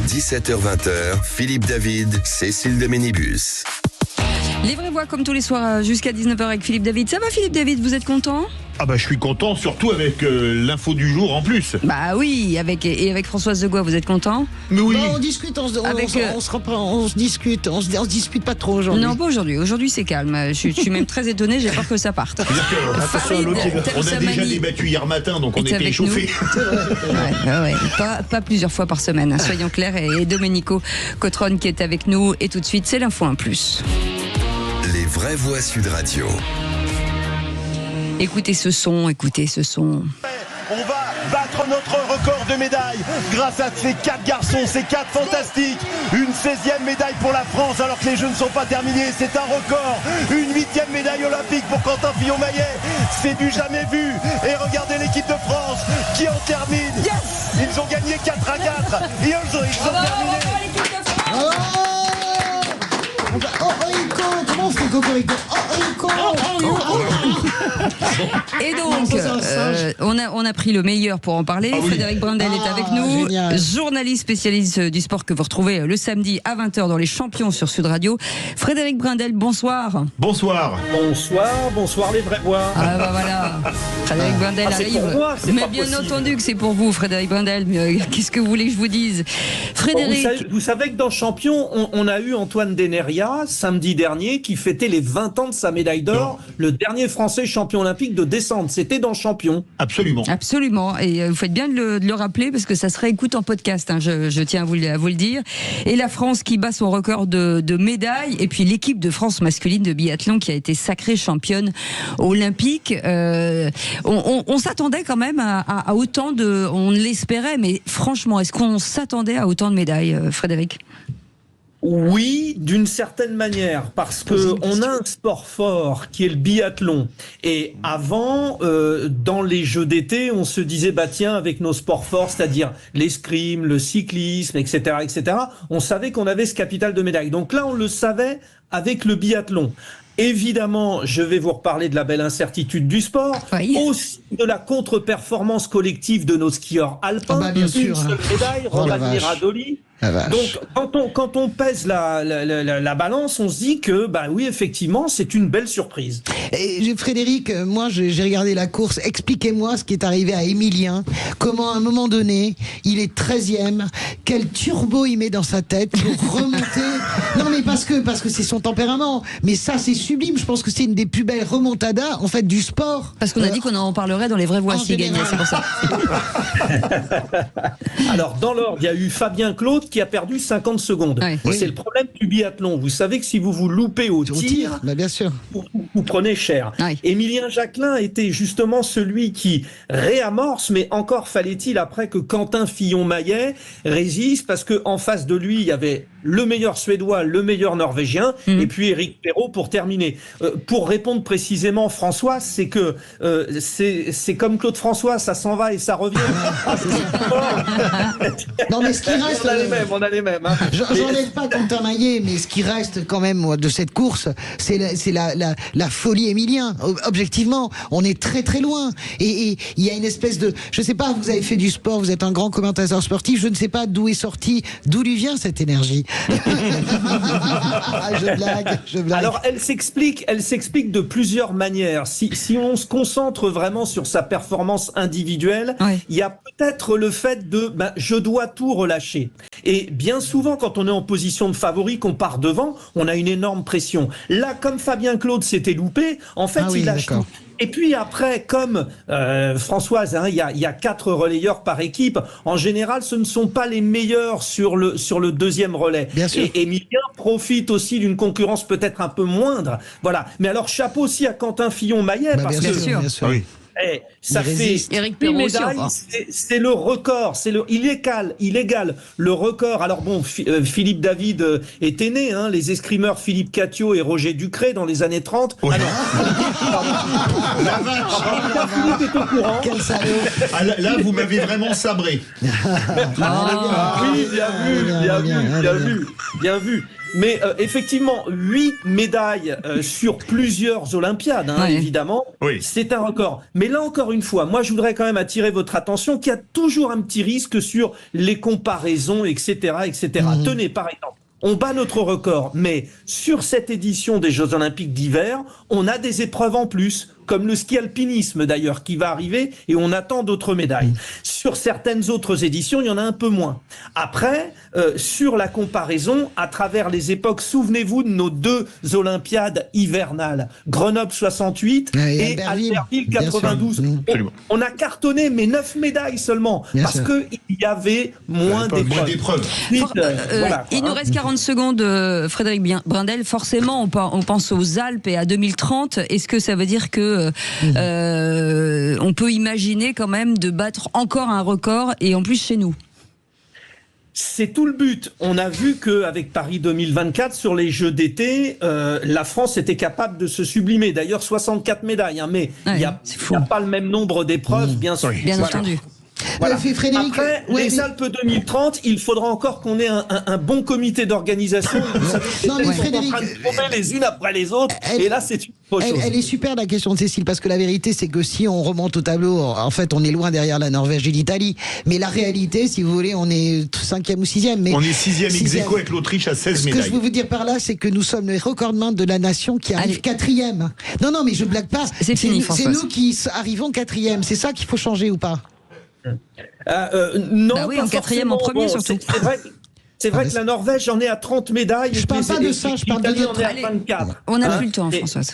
17h-20h, Philippe David, Cécile de Ménibus. Les vraies voix comme tous les soirs jusqu'à 19h avec Philippe David. Ça va Philippe David, vous êtes content ? Ah bah je suis content, surtout avec l'info du jour en plus. Bah oui, avec Françoise Degois, vous êtes content ? Mais oui. Bah, on discute, on se dispute, on se dispute pas trop aujourd'hui. Non, pas aujourd'hui. Aujourd'hui c'est calme. Je suis même très étonnée, j'ai peur que ça parte. On a déjà débattu hier matin, donc on était échauffés. Ouais. Pas plusieurs fois par semaine, hein, soyons clairs. Et Domenico Cotron qui est avec nous. Et tout de suite, c'est l'info en plus. Les vraies voix Sud Radio. Écoutez ce son. On va battre notre record de médailles grâce à ces 4 garçons, ces 4 fantastiques. Une 16e médaille pour la France alors que les Jeux ne sont pas terminés. C'est un record. Une 8e médaille olympique pour Quentin Fillon-Maillet. C'est du jamais vu. Et regardez l'équipe de France qui en termine. Yes, ils ont gagné 4-4. Et ils ont terminé. Comment on fait Cocorico? Et donc, on a pris le meilleur pour en parler. Frédéric Brundel est avec nous, génial. Journaliste spécialiste du sport que vous retrouvez le samedi à 20h dans Les Champions sur Sud Radio. Frédéric Brundel, bonsoir. Bonsoir. Bonsoir les vraies voix. Ah bah voilà, Frédéric Brundel arrive. Pour moi, mais bien possible. Entendu que c'est pour vous, Frédéric Brundel. Mais qu'est-ce que vous voulez que je vous dise, Frédéric? Vous savez que dans Champions, on a eu Antoine Deneria samedi dernier qui fêtait les 20 ans de sa médaille d'or, le dernier Français champion olympique de descente. C'était dans Champions. Absolument. Et vous faites bien de le rappeler parce que ça se réécoute en podcast, hein, je tiens à vous le dire. Et la France qui bat son record de médailles, et puis l'équipe de France masculine de biathlon qui a été sacrée championne olympique. On s'attendait quand même à autant on l'espérait, mais franchement, est-ce qu'on s'attendait à autant de médailles, Frédéric ? Oui, d'une certaine manière, parce que on a un sport fort qui est le biathlon. Et avant, dans les Jeux d'été, on se disait tiens, avec nos sports forts, c'est-à-dire l'escrime, le cyclisme, etc., on savait qu'on avait ce capital de médailles. Donc là, on le savait avec le biathlon. Évidemment, je vais vous reparler de la belle incertitude du sport, aussi de la contre-performance collective de nos skieurs alpins. Bien sûr. Une seule médaille, Roman Miradoli. Donc, quand on pèse la balance, on se dit que, oui, effectivement, c'est une belle surprise. Et Frédéric, moi, j'ai regardé la course. Expliquez-moi ce qui est arrivé à Emilien. Comment, à un moment donné, il est 13e. Quel turbo il met dans sa tête pour remonter. Non, mais parce que c'est son tempérament. Mais ça, c'est sublime. Je pense que c'est une des plus belles remontadas, en fait, du sport. Parce qu'on a dit qu'on en parlerait dans les vraies voix s'il gagnait, c'est pour ça. Alors, dans l'ordre, il y a eu Fabien Claude qui a perdu 50 secondes. C'est le problème du biathlon. Vous savez que si vous vous loupez au tir, bien sûr. Vous prenez cher. Émilien Jacquelin était justement celui qui réamorce, mais encore fallait-il après que Quentin Fillon-Maillet résiste, parce que en face de lui, il y avait le meilleur Suédois, le meilleur Norvégien, et puis Éric Perrault pour terminer. Pour répondre précisément, François, c'est que c'est comme Claude François, ça s'en va et ça revient. Non, mais ce qui reste... On a les mêmes. Hein. J'enlève pas Quentin Maillet, mais ce qui reste quand même de cette course, c'est la folie Émilien. Objectivement, on est très très loin. Et il y a une espèce de... Je sais pas, vous avez fait du sport, vous êtes un grand commentateur sportif, je ne sais pas d'où lui vient cette énergie. Je blague. Alors, elle s'explique de plusieurs manières. Si on se concentre vraiment sur sa performance individuelle, il y a peut-être le fait de je dois tout relâcher. Et bien souvent, quand on est en position de favori, qu'on part devant, on a une énorme pression. Là, comme Fabien Claude s'était loupé, en fait, il lâche tout. Et puis après, comme Françoise, il y a 4 relayeurs par équipe. En général, ce ne sont pas les meilleurs sur le deuxième relais. Bien sûr. Et Emilien profite aussi d'une concurrence peut-être un peu moindre. Voilà. Mais alors, chapeau aussi à Quentin Fillon-Maillet, parce que bien sûr. Oui. Ça fait Éric Perrault médailles, c'est le record, il égale le record. Alors bon, Philippe David était né, les escrimeurs Philippe Catio et Roger Ducré dans les années 30. Oui. Philippe est au courant. Quel salaud. Là, vous m'avez vraiment sabré. Oui, bien vu. Mais effectivement, 8 médailles sur plusieurs Olympiades, évidemment, c'est un record. Mais là encore une fois, moi je voudrais quand même attirer votre attention qu'il y a toujours un petit risque sur les comparaisons, etc., etc. Tenez, par exemple, on bat notre record, mais sur cette édition des Jeux Olympiques d'hiver, on a des épreuves en plus, comme le ski alpinisme d'ailleurs, qui va arriver, et on attend d'autres médailles. Sur certaines autres éditions, il y en a un peu moins. Après, sur la comparaison, à travers les époques, souvenez-vous de nos 2 Olympiades hivernales, Grenoble 68 et Albertville 92. On a cartonné, mais 9 médailles seulement, parce qu'il y avait moins d'épreuves. Il nous reste 40 secondes, Frédéric Brindel. Forcément, on pense aux Alpes et à 2030. Est-ce que ça veut dire que on peut imaginer quand même de battre encore un record, et en plus chez nous? C'est tout le but. On a vu qu'avec Paris 2024, sur les Jeux d'été, la France était capable de se sublimer. D'ailleurs, 64 médailles, mais il n'y a pas le même nombre d'épreuves, bien sûr. Bien entendu. Voilà. Après, les Alpes 2030, il faudra encore qu'on ait un bon comité d'organisation. Non, mais Frédéric, en train de tomber les unes après les autres, et là, c'est une autre chose. Elle est super, la question de Cécile, parce que la vérité, c'est que si on remonte au tableau, en fait, on est loin derrière la Norvège et l'Italie. Mais la réalité, si vous voulez, on est 5e ou 6e. Mais on est 6e ex-aequo avec l'Autriche à 16 médailles. Ce que je veux vous dire par là, c'est que nous sommes les recordman de la nation qui arrive 4e. Non, mais je blague pas. C'est fini, Françoise. C'est nous qui arrivons 4e. C'est ça qu'il faut changer ou pas? Non, en 4e, en premier surtout. C'est vrai que la Norvège en est à 30 médailles. Je parle pas de ça, je parle de l'Italie en est à 24. On n'a plus le temps, Françoise.